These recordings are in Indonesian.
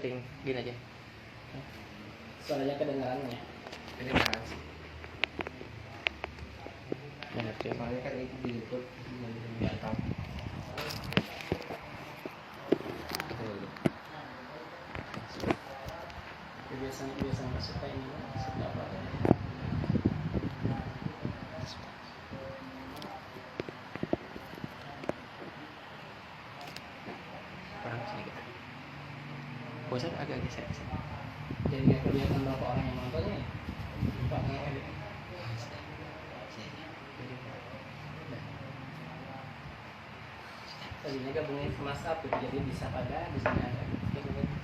setting gini aja. Suaranya kedengarannya. Kedengaran sih. Benar sih. Soalnya kan itu di YouTube nggak tahu. Biasanya suka ini suka apa? Kurang sedikit. Bosan agak geser. Jadi nggak kelihatan berapa orang yang nontonnya ya? Pak ngedit. Tadinya gabungin sama satu, jadi bisa pada di sini ada.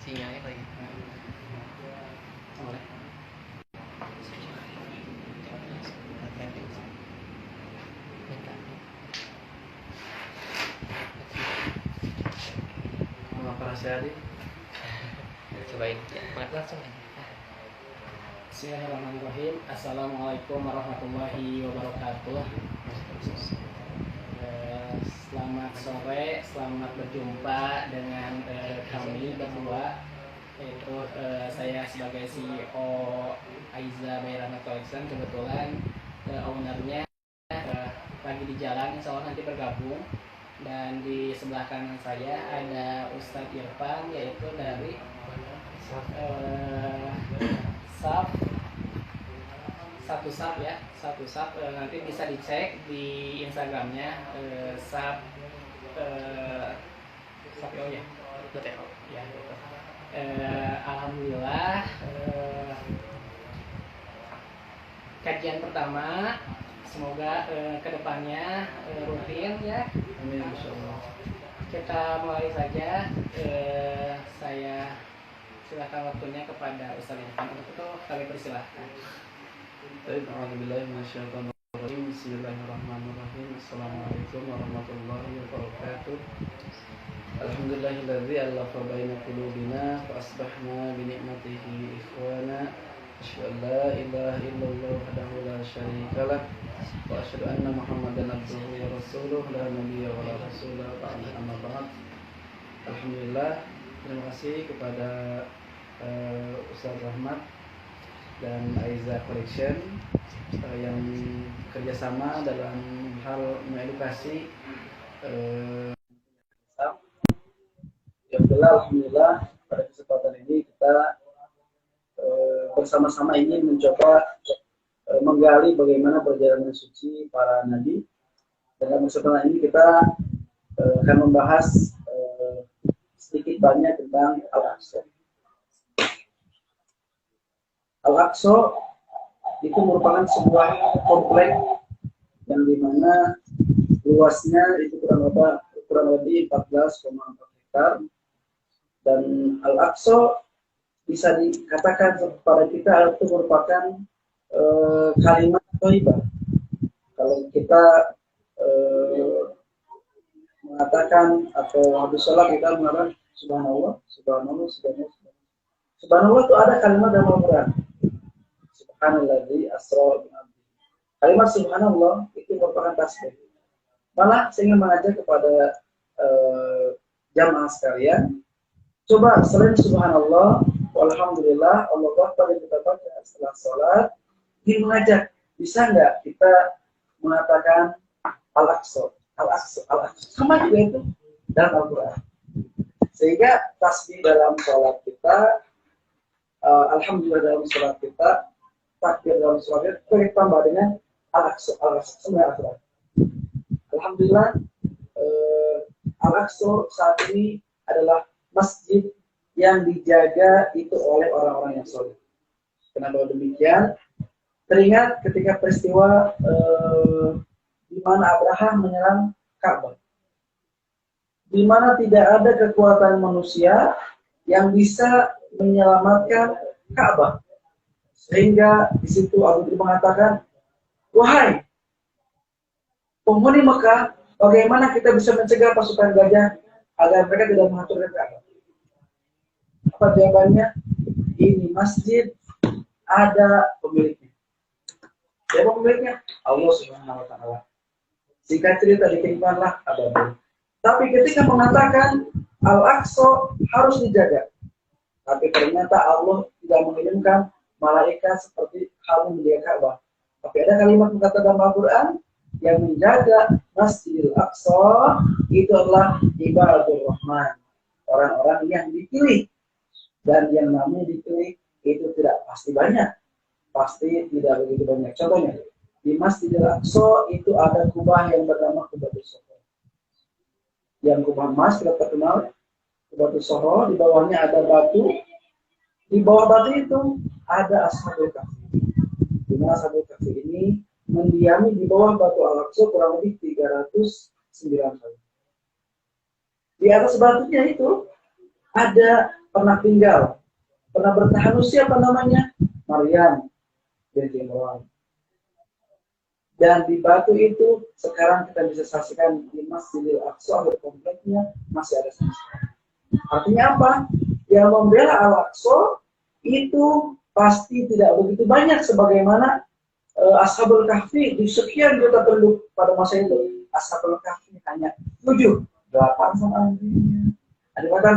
Sinyalnya lagi. Boleh. Mengapa rasanya? Cobain. Ya, langsung aja. Bismillahirrahmanirrahim. Assalamualaikum warahmatullahi wabarakatuh. Selamat sore, selamat berjumpa dengan kami berdua, yaitu saya sebagai CEO Aiza Bayrama Collection. Kebetulan ownernya lagi di jalan, insya Allah nanti bergabung. Dan di sebelah kanan saya ada Ustadz Irfan, yaitu dari satu sub nanti bisa dicek di Instagramnya sub ya betul ya betul. Alhamdulillah kajian pertama, semoga kedepannya rutin ya. Amin insyaallah. Kita mulai saja. Saya silakan waktunya kepada Ustaz Irfan. Untuk itu kami persilahkan. Baik, alhamdulillah minasyaitonirrajim. Bismillahirrahmanirrahim. Assalamualaikum warahmatullahi wabarakatuh. Alhamdulillahilladzi allafa baina qulubina fa asbahna bi ni'matihi ikhwana. Asyhadu an la ilaha illallah wahdahu la syarikalah wa asyhadu anna Muhammadan abduhu wa rasuluh la nabiyya wa la rasula ba'da amma ba'd. Alhamdulillah, terima kasih kepada Ustaz Rahmat dan Aiza Collection yang kerjasama dalam hal mengedukasi yang alhamdulillah pada kesempatan ini kita bersama-sama ingin mencoba menggali bagaimana perjalanan suci para nabi. Dalam kesempatan ini kita akan membahas sedikit banyak tentang Al-Aqsa. Al-Aqsa itu merupakan sebuah komplek yang dimana luasnya itu kurang lebih 14,4 hektar, dan Al-Aqsa bisa dikatakan kepada kita itu merupakan kalimat thayyibah. Kalau kita mengatakan atau habis sholat kita mengatakan subhanallah, subhanallah, subhanallah. Subhanallah itu ada kalimat dalam Al-Quran. Subhanalladzi asra bi 'abdihi. Kalimat subhanallah itu merupakan tasbih. Malah saya ingin mengajak kepada jamaah sekalian, coba selain subhanallah, walhamdulillah, Allahu akbar yang kita baca setelah sholat, ingin mengajak, bisa nggak kita mengatakan Al-Aqsa, Al-Aqsa, Al-Aqsa, sama juga itu dalam Al-Quran. Sehingga tasbih dalam sholat kita, alhamdulillah dalam sholat kita, takbir dalam sholat kita ditambah dengan Al-Aqsa, Al-Aqsa, semua Al-Quran. Alhamdulillah, Al-Aqsa saat ini adalah masjid yang dijaga itu oleh orang-orang yang soleh. Kenapa demikian? Teringat ketika peristiwa di mana Abraham menyerang Ka'bah, di mana tidak ada kekuatan manusia yang bisa menyelamatkan Ka'bah, sehingga di situ Abu Bakar mengatakan, wahai penghuni Mekah, bagaimana kita bisa mencegah pasukan gajah agar mereka tidak menghancurkan Ka'bah? Apa jawabannya? Ini masjid ada pemiliknya. Siapa pemiliknya? Allah Subhanahu wa Ta'ala. Singkat cerita, diterima Abu. Tapi ketika mengatakan Al-Aqsa harus dijaga, Tapi ternyata Allah tidak mengirimkan malaikat seperti halnya menjaga Ka'bah. Tapi ada kalimat berkata dalam Al-Quran yang menjaga Masjidil Aqsa itu adalah ibadur Rahman, orang-orang yang dipilih. Dan yang namanya dipilih itu tidak pasti banyak, pasti tidak begitu banyak. Contohnya di Masjidil Aqsa itu ada kubah yang bernama Kubatus Soho. Yang kubah emas kita terkenal Kubatus Soho, di bawahnya ada batu. Di bawah batu itu ada Ashabul Kahfi. Di mana Ashabul Kahfi ini mendiami di bawah batu Al-Aqsa kurang lebih 309 tahun. Di atas batunya itu ada pernah tinggal, pernah bertahan siapa namanya? Maryam binti Imran. Dan di batu itu sekarang kita bisa saksikan di Masjidil Aqsa kompleknya masih ada sama sekali. Artinya apa? Yang membela Al-Aqsa itu pasti tidak begitu banyak sebagaimana Ashabul Kahfi di sekian juta penduduk pada masa itu. Ashabul Kahfi hanya 7, 8 sama anjingnya. Ada kata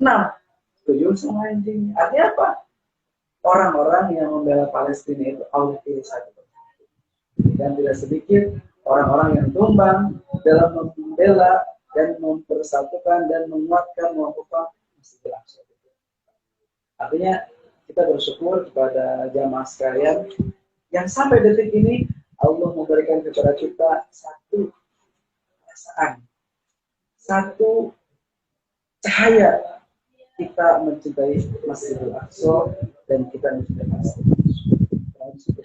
6, 7 sama anjingnya. Artinya apa? Orang-orang yang membela Palestina itu Allah pilih satu. Dan tidak sedikit orang-orang yang tumbang dalam membela dan mempersatukan dan menguatkan melakukan Masjidil Aqsa. Artinya kita bersyukur kepada jamaah sekalian yang sampai detik ini Allah memberikan kepada kita satu perasaan, satu cahaya kita mencintai Masjidil Aqsa dan kita mencintai Palestina.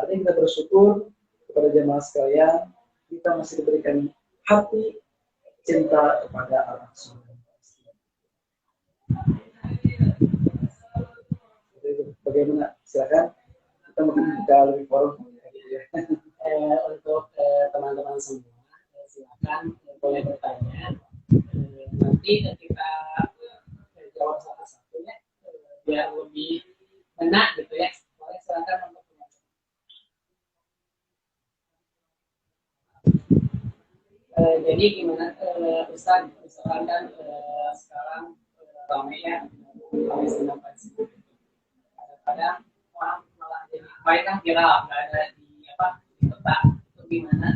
Artinya kita bersyukur kepada jamaah sekalian, kita masih diberikan hati cinta kepada Al-Aqsa. Bagaimana? Silakan. Kita mungkin kita lebih forum. Untuk teman-teman semua, silakan boleh bertanya. Nanti ketika jawab satu-satu ya, biar lebih enak gitu ya. Boleh silakan untuk jadi gimana Ustaz, misalkan kan sekarang ramai ya Palestina. Kadang orang malah jadi baik kan viral, nggak ada di peta itu gimana?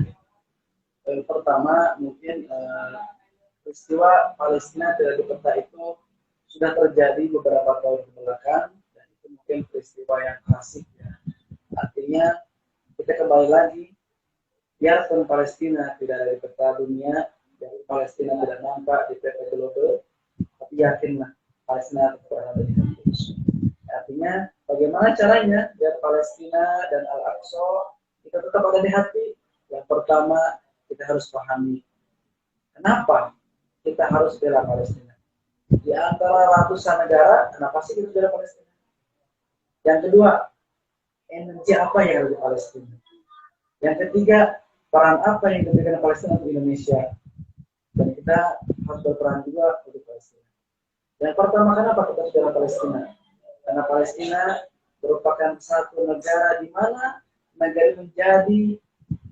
Pertama mungkin peristiwa Palestina tidak di peta itu sudah terjadi beberapa tahun belakang dan itu mungkin peristiwa yang klasik ya. Artinya kita kembali lagi, biarpun Palestina tidak ada di peta dunia, jadi Palestina tidak nampak di peta global, tapi yakinlah Palestina tetap berada di Indonesia. Artinya bagaimana caranya biar Palestina dan Al-Aqsa kita tetap ada di hati? Yang pertama kita harus pahami kenapa kita harus bela Palestina. Di antara ratusan negara, kenapa sih kita bela Palestina? Yang kedua, energi apa yang ada di Palestina? Yang ketiga, peran apa yang diberikan Palestina untuk Indonesia? Dan kita harus berperan juga untuk Palestina. Yang pertama, kenapa kita harus bela Palestina? Karena Palestina merupakan satu negara di mana negara menjadi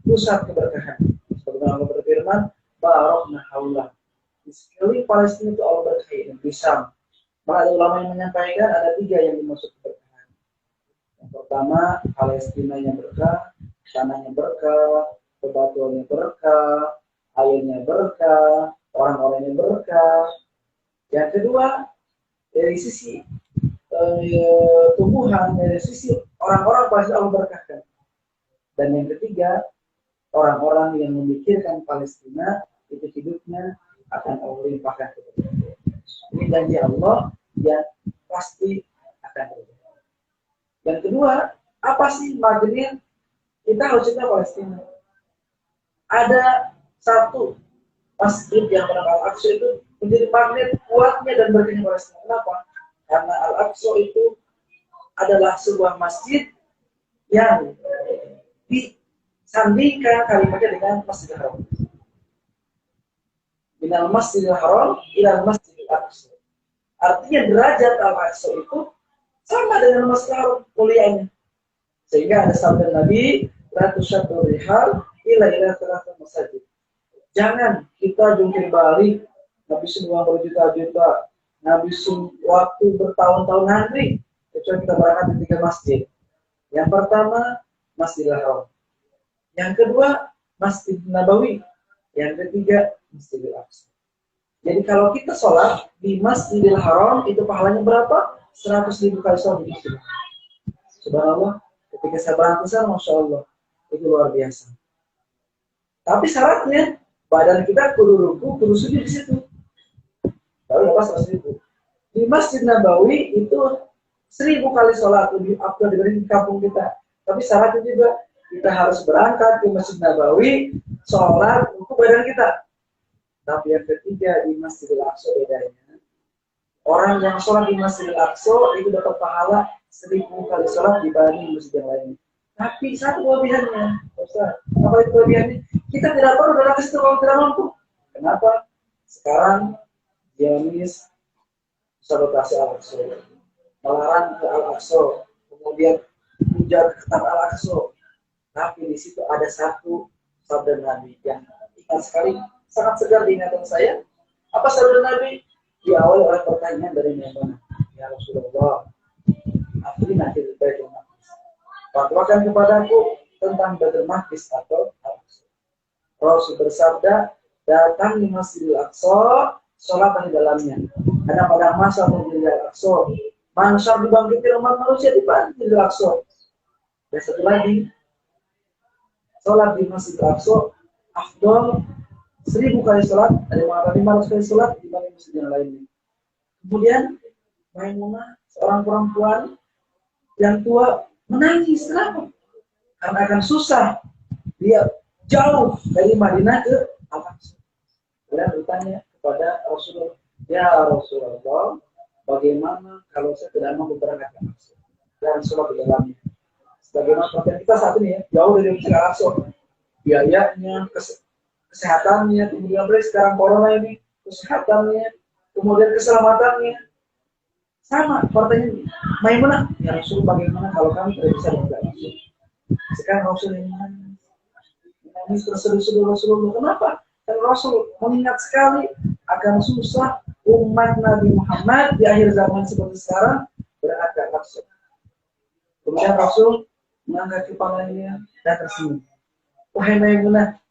pusat keberkahan. Sebagaimana Allah berfirman, Barakna haulah. Di sekeliling Palestina itu Allah berkahi dan Syam. Maka ada ulama yang menyampaikan ada 3 yang dimaksud keberkahan. Yang pertama, Palestina yang berkah, tanahnya berkah, bebatuannya berkah, airnya berkah, orang-orangnya berkah. Yang kedua, dari sisi tumbuhan, dari sisi orang-orang pasti Allah berkahkan. Dan yang ketiga, orang-orang yang memikirkan Palestina itu hidupnya akan Allah limpahkan kepada mereka. Ini janji Allah yang pasti akan terjadi. Yang kedua, apa sih magnet kita harus cinta Palestina? Ada satu masjid yang bernama Al-Aqsa itu menjadi magnet kuatnya dan berkahnya Palestina. Kenapa? Karena Al-Aqsa itu adalah sebuah masjid yang disandingkan kalimatnya dengan Masjidil Haram. Minal Masjidil Haram ila Masjidil Aqsa. Artinya derajat Al-Aqsa itu sama dengan Masjidil Haram mulianya. Sehingga ada sabda Nabi, la tusyaddu rihal ila thalathah masajid. Jangan kita jungkir balik, habis uang berjuta-juta ngabisin waktu bertahun-tahun nanti kecuali kita berangkat di 3 masjid. Yang pertama Masjidil Haram, yang kedua Masjid Nabawi, yang ketiga Masjidil Aqsa. Jadi kalau kita sholat di Masjidil Haram itu pahalanya berapa? 100.000 kali sholat di Masjidil Haram. Subhanallah, ketika saya berangkat sana, Masya Allah, itu luar biasa. Tapi syaratnya badan kita kudu ruku, kudu sujud di situ. Lalu lepas 100.000. Di Masjid Nabawi itu 1.000 kali sholat lebih afdal dibanding di kampung kita. Tapi syaratnya juga kita harus berangkat ke Masjid Nabawi, sholat untuk badan kita. Tapi yang ketiga di Masjidil Aqsa bedanya. Orang yang sholat di Masjidil Aqsa itu dapat pahala 1.000 kali sholat dibanding masjid yang lainnya. Tapi satu kelebihannya, Ustaz, apa itu kelebihannya? Kita tidak perlu datang ke situ kalau tidak mampu. Kenapa? Sekarang Zionis sabotase Al-Aqsa, melarang ke Al-Aqsa, kemudian menjaga ketat Al-Aqsa. Tapi di situ ada satu sabda Nabi yang ingat sekali, sangat segar di ingatan saya. Apa sabda Nabi? Diawali oleh pertanyaan dari Maimunah, ya Rasulullah, afrina fil Baitul Maqdis. Fatwakan kepadaku tentang Baitul Maqdis atau Al-Aqsa. Rasul bersabda, datang di Masjidil Aqsa, sholat di dalamnya. Karena pada masa Masjidil Aqsa, manusia dibangkitkan umat manusia di Masjidil Aqsa. Dan satu lagi, sholat di Masjidil Aqsa afdol 1.000 kali sholat, ada yang mengatakan 500 kali sholat dibanding masjid yang lainnya. Kemudian Maimunah, seorang perempuan yang tua, menangis. Kenapa? Karena akan susah dia jauh dari Madinah ke Al-Aqsa. Kemudian bertanya kepada Rasulullah, ya Rasulullah, bagaimana kalau saya tidak mau berangkat ke Al-Aqsa dan sholat di dalamnya? Sebagaimana perhatian kita saat ini ya, jauh dari Masjid Al-Aqsa, biayanya, kesehatannya, kemudian sekarang corona ini, kesehatannya, kemudian keselamatannya, sama. Pertanyaan Maimunah, ya Rasul, bagaimana kalau kami tidak bisa berangkat langsung? Sekarang Rasul ini menangis terseduh-seduh Rasulullah. Kenapa? Dan Rasul mengingat sekali akan susah umat Nabi Muhammad di akhir zaman seperti sekarang berangkat langsung. Kemudian Rasul mengangkat kepalanya dan tersenyum. Wahai Maimunah,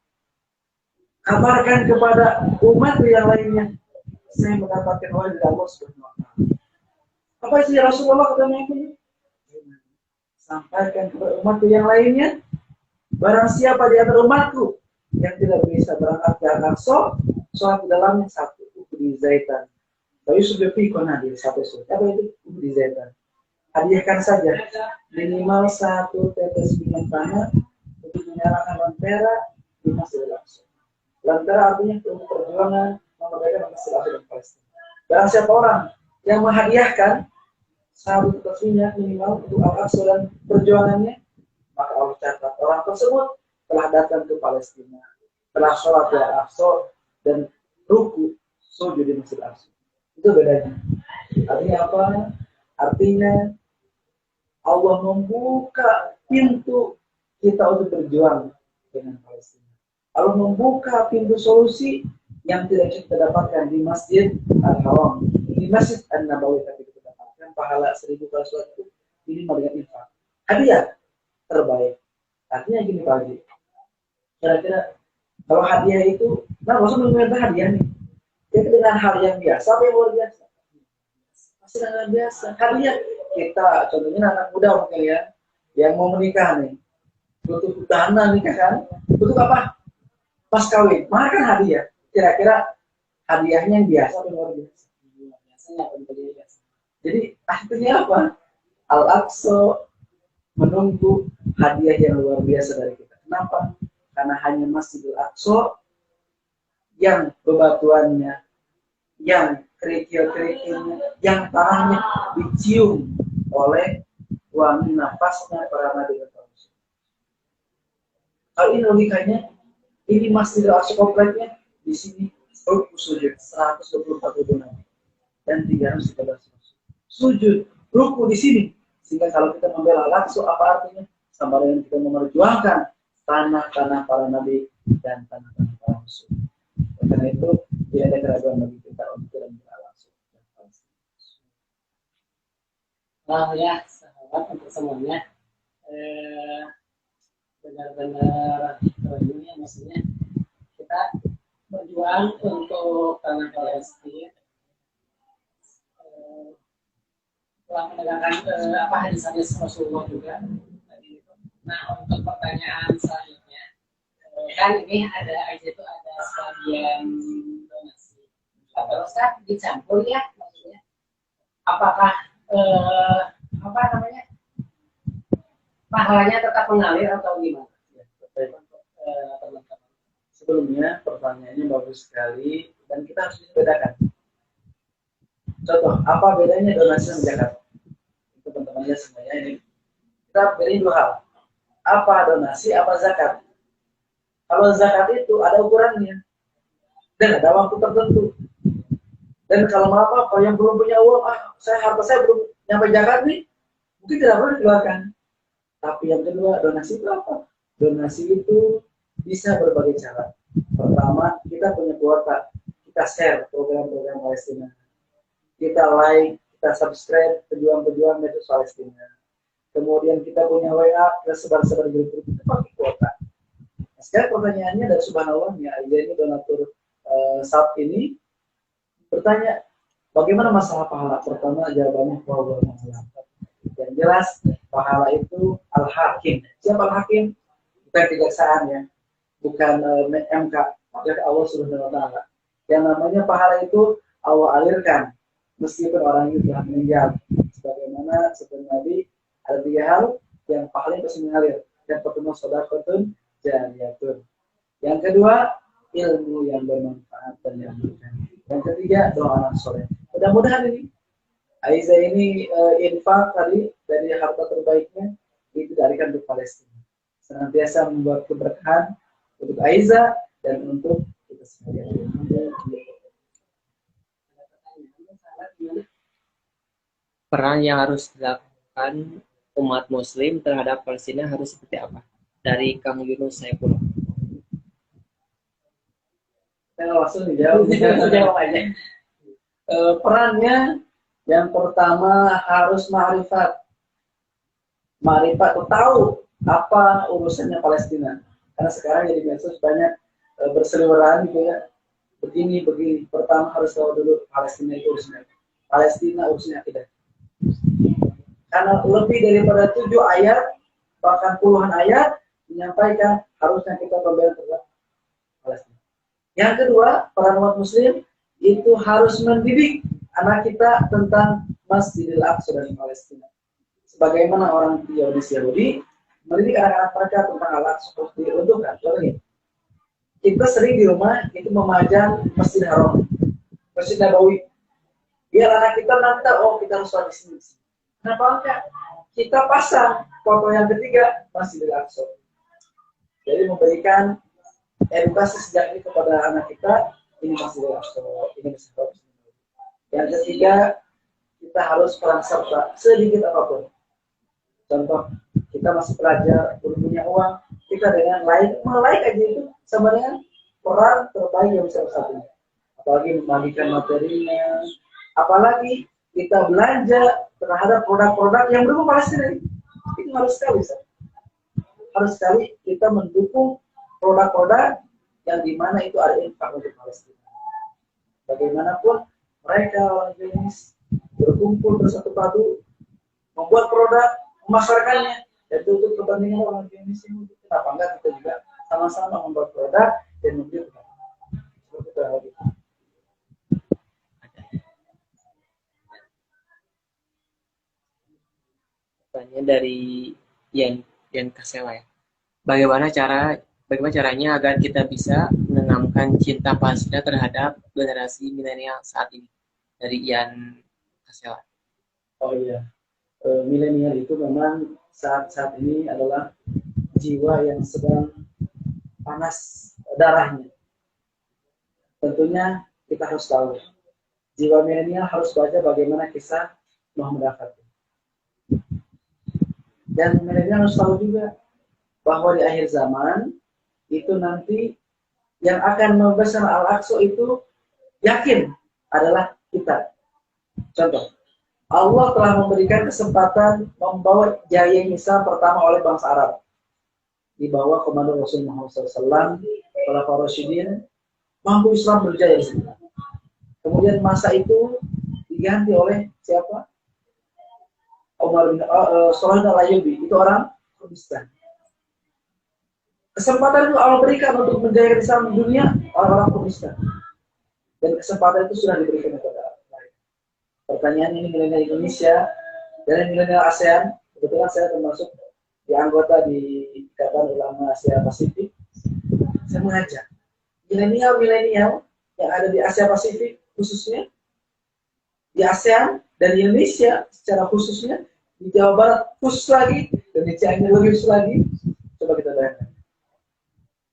kabarkan kepada umat yang lainnya, saya mendapatkan wahyu dari Allah Subhanahu wa Ta'ala. Apa sih Rasulullah kata Maimunah? Sampaikan kepada umat yang lainnya, barang siapa di antara umatku yang tidak bisa berangkat ke Al-Aqsa, sholat di dalamnya satu, di zaitan. Tapi sudah pikon hadir satu surat. Apa itu? Di zaitan. Hadiahkan saja minimal 1 tetes minyak tanah untuk menyalakan lentera di Masjidil Aqsa. Lentera artinya untuk perjuangan memerdekakan Israel dan Palestina. Barang siapa orang yang menghadiahkan 1 tetes minyak minimal untuk Al-Aqsa dan perjuangannya, maka Allah catat orang tersebut telah datang ke Palestina, telah sholat di Al-Aqsa dan ruku sujud di Masjid Al-Aqsa. Itu bedanya. Artinya apa? Artinya Allah membuka pintu kita untuk berjuang dengan Palestina. Allah membuka pintu solusi yang tidak kita dapatkan di Masjid Al-Haram, di Masjid An-Nabawi, tapi kita dapatkan pahala 1.000 kali sholat itu minimal dengan infak. Hadiah terbaik. Artinya gini Pak Haji, kira-kira kalau hadiah itu, nah maksudnya meminta hadiah nih, itu dengan hal yang biasa apa yang luar biasa? Masih dengan biasa. Hadiah kita, contohnya anak muda mungkin ya, yang mau menikah nih, butuh dana nikah kan, butuh apa? Pas kawin, mana kan hadiah? Kira-kira hadiahnya yang biasa atau luar biasa? Biasanya biasa. Jadi artinya apa? Al-Aqsa menunggu hadiah yang luar biasa dari kita. Kenapa? Karena hanya Masjidil Aqsa yang bebatuannya, yang kerikil-kerikilnya, yang tanahnya dicium oleh wangi nafasnya para nabi dan rasul. Kalau ini logikanya, ini Masjidil Aqsa kompleknya, di sini ruku sujud 124 nabi dan 313 rasul. Sujud, ruku di sini. Sehingga kalau kita membela Al-Aqsa, apa artinya? Sama dengan kita memperjuangkan tanah-tanah para nabi dan tanah-tanah para rasul. Karena itu tidak ada keraguan bagi kita untuk membela Al-Aqsa. ya sahabat untuk semuanya. Benar-benar ini ya, maksudnya kita berjuang untuk tanah Palestina, telah menegakkan hadis-hadis Rasulullah juga tadi itu. Nah, untuk pertanyaan selanjutnya, kan ini ada aja itu ada sebagian donasi. Terus kan dicampur ya, maksudnya apakah apa namanya pahalanya tetap mengalir atau gimana? Ya, teman-teman. Sebelumnya pertanyaannya bagus sekali dan kita harus bedakan. Contoh, apa bedanya donasi dan zakat? Itu teman-temannya semuanya ini. Kita beri dua hal. Apa donasi, apa zakat? Kalau zakat itu ada ukurannya dan ada waktu tertentu. Dan kalau apa yang belum punya uang, harta saya belum nyampe zakat nih, mungkin tidak perlu dikeluarkan. Tapi yang kedua, donasi itu apa? Donasi itu bisa berbagai cara. Pertama, kita punya kuota, kita share program-program Palestina. Kita like, kita subscribe pejuang-pejuang medsos Palestina. Kemudian kita punya WA, kita sebar-sebar grup-grup, itu pakai kuota. Nah, sekarang pertanyaannya dari subhanallah, ya ini donatur saat ini bertanya, bagaimana masalah pahala? Pertama, jawabannya bahwa yang jelas pahala itu al-hakim. Siapa al-hakim? Bukan kejaksaan ya, bukan MK, maka Allah Subhanahu wa taala. Yang namanya pahala itu Allah alirkan meskipun orang itu telah meninggal. Sebagaimana seperti Nabi ada 3 hal yang pahalanya pasti mengalir. Yang pertama sedekahun jariyatun. Yang kedua ilmu yang bermanfaat dan yang berkah. Yang ketiga doa anak soleh. Mudah-mudahan ini Aiza ini infak tadi dari harta terbaiknya diberikan untuk Palestina. Senantiasa membuat keberkahan untuk Aiza dan untuk kita sekalian. Peran yang harus dilakukan umat Muslim terhadap Palestina harus seperti apa? Dari Kang Yunus Saifullah. Saya langsung dijawab aja. Perannya yang pertama harus ma'rifat. Ma'rifat itu tahu apa urusannya Palestina. Karena sekarang jadi medsos banyak berseliweran gitu ya. Begini. Pertama harus tahu dulu Palestina itu urusannya. Palestina urusannya tidak. Karena lebih daripada 7 ayat, bahkan puluhan ayat menyampaikan harusnya kita membela terhadap Palestina. Yang kedua, peran umat Muslim itu harus mendidik anak kita tentang Masjidil Aqsa dan Palestina. Sebagaimana orang Zionis Yahudi mendidik anak-anak mereka tentang Al-Aqsa seperti diuntukkan. Contohnya, kita sering di rumah itu memajang Masjid Haram, Masjid Nabawi. Biar anak kita nanti tahu, kita harus sholat di sini. Kenapa enggak? Kita pasang foto yang ketiga Masjidil Aqsa. Jadi memberikan edukasi sejak ini kepada anak kita, ini Masjidil Aqsa, ini Masjidil Aqsa. Yang ketiga, kita harus peran serta sedikit apapun. Contoh, kita masih pelajar, belum punya uang, kita dengan like aja itu sama dengan peran terbaik yang bisa bersatu. Apalagi membagikan materinya, apalagi kita belanja terhadap produk-produk yang berupa Palestina. Itu harus sekali, harus sekali kita mendukung produk-produk yang dimana itu ada infak untuk Palestina. Bagaimanapun mereka orang Zionis berkumpul bersatu padu, membuat produk, memasarkannya, dan itu untuk kepentingan orang Zionis ini. Kenapa enggak kita juga sama-sama membuat produk dan membeli produk. Seperti itu lagi. Pertanyaan dari yang Kasela ya. Bagaimana caranya agar kita bisa menanamkan cinta Palestina terhadap generasi milenial saat ini? Dari Ian Kasela. Oh iya, milenial itu memang saat ini adalah jiwa yang sedang panas darahnya. Tentunya kita harus tahu, jiwa milenial harus baca bagaimana kisah Muhammad Al-Fatih. Dan milenial harus tahu juga bahwa di akhir zaman itu nanti yang akan membesar Al-Aqsa itu yakin adalah kita. Contoh, Allah telah memberikan kesempatan membawa jaya Islam pertama oleh bangsa Arab di bawah komando Rasul Muhammad SAW. Para Rasyidin mampu Islam berjaya di sini. Kemudian masa itu diganti oleh siapa? Umar bin Salah al-Ayyubi, itu orang Kristen. Kesempatan itu Allah berikan untuk menjaga Islam di dunia orang-orang Kristen. Dan kesempatan itu sudah diberikan kepada mereka. Pertanyaan ini milenial Indonesia dan milenial ASEAN, kebetulan saya termasuk di anggota di Ikatan Ulama Asia Pasifik. Saya mengajak milenial yang ada di Asia Pasifik khususnya, di ASEAN dan di Indonesia secara khususnya, di Jawa Barat khusus lagi, dan di Cianjur lebih khusus lagi. Coba kita bayangkan.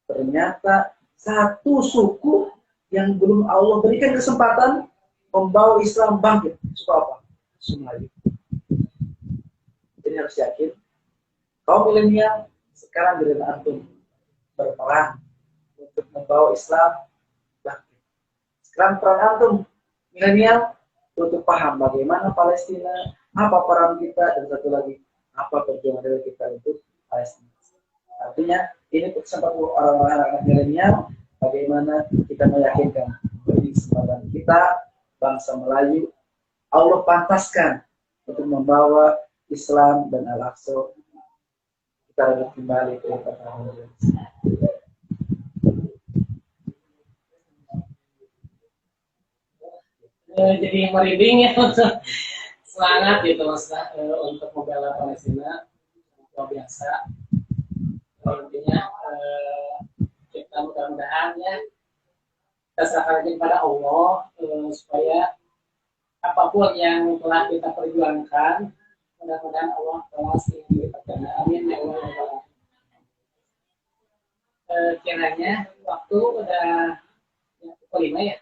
Ternyata satu suku yang belum Allah berikan kesempatan membawa Islam bangkit. Suku apa? Suku Melayu. Jadi harus yakin, kaum milenial sekarang giliran antum berperan untuk membawa Islam bangkit. Sekarang peran antum milenial untuk paham bagaimana Palestina, apa peran kita, dan satu lagi, apa perjuangan dari kita untuk Palestina. Artinya, ini kesempatan orang-orang milenial, bagaimana kita meyakinkan bagi kesempatan kita, bangsa Melayu, Allah pantaskan untuk membawa Islam dan Al-Aqsa. Kita harus kembali ke pertanyaan. Jadi merinding ya, semangat gitu Mas untuk membela Palestina, luar biasa. Intinya kita mudah-mudahan ya kita serahkan kepada Allah supaya apapun yang telah kita perjuangkan, mudah-mudahan Allah balas yang dilibatkan. Amin ya Allah. Kiranya waktu udah pukul 5 ya.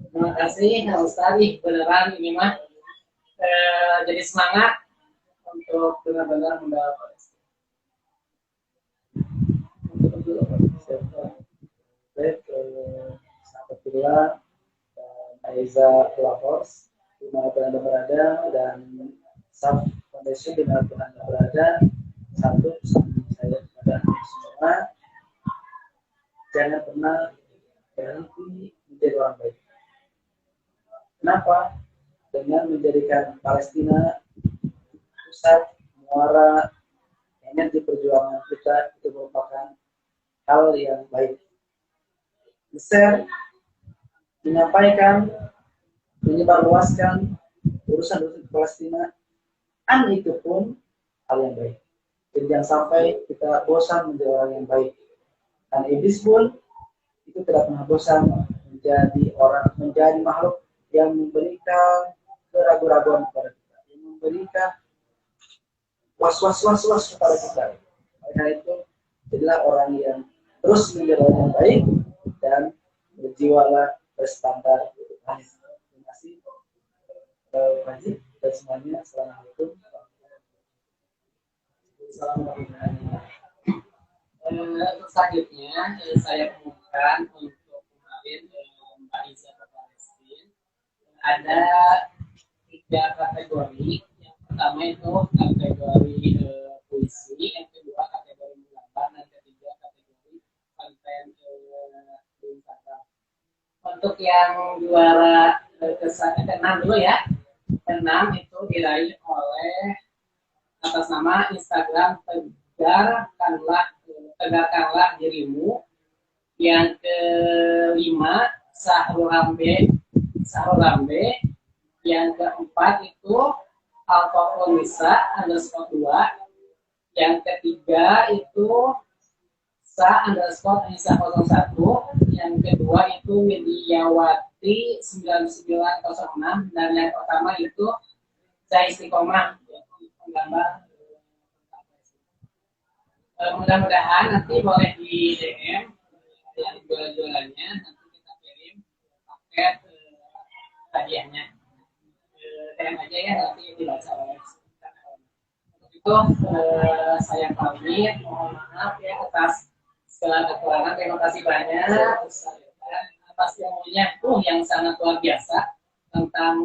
Terima kasih Ustaz, beneran ini mah jadi semangat untuk benar-benar membela Palestina. Baik, sahabat Bila dan Aiza Pelapors, dimanapun Anda berada, dan SAF Foundation dimanapun Anda berada, satu pesan saya kepada semua, jangan pernah berhenti menjadi orang baik. Kenapa? Dengan menjadikan Palestina pusat muara energi perjuangan kita, itu merupakan hal yang baik. Share, menyampaikan, menyebarluaskan urusan Palestina, itu pun hal yang baik. Jadi jangan sampai kita bosan menjadi orang yang baik. Dan iblis pun itu tidak pernah bosan menjadi makhluk yang memberikan keraguan-raguan kepada kita, yang memberikan was-was kepada kita. Karena itu, jadilah orang yang terus menjadi orang yang baik dan berjiwalah berstandar. Terima kasih, Wajib dan semuanya. Assalamualaikum. Selanjutnya saya umumkan untuk kemarin Mbak Iza Palestina ada 3 kategori. Yang pertama itu kategori puisi, yang kedua kategori menggambar, dan ketiga kategori konten Instagram. Untuk yang juara ke-6 dulu ya, ke-6 itu diraih oleh atas nama Instagram Tegarkanlah Dirimu. Yang ke-5 Sahrul Rambe. Yang ke-4 itu Alfa_Nisa_2. Yang ketiga itu Sa_Anissa01. Yang kedua itu Widiawati 9906. Dan yang pertama itu Saya Istiqomah, penggambar. Mudah-mudahan nanti boleh di DM yang jual-jualannya, nanti kita kirim paket hadiahnya. DM aja ya, nanti dibaca oleh kita. Untuk itu saya pamit, mohon maaf ya atas segala kekurangan. Terima kasih banyak. atas ilmunya yang sangat luar biasa tentang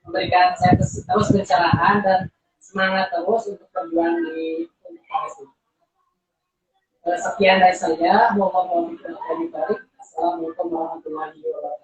memberikan saya terus pencerahan dan semangat terus untuk perjuangan di Palestina. Sekian dari saya. Assalamualaikum warahmatullahi wabarakatuh.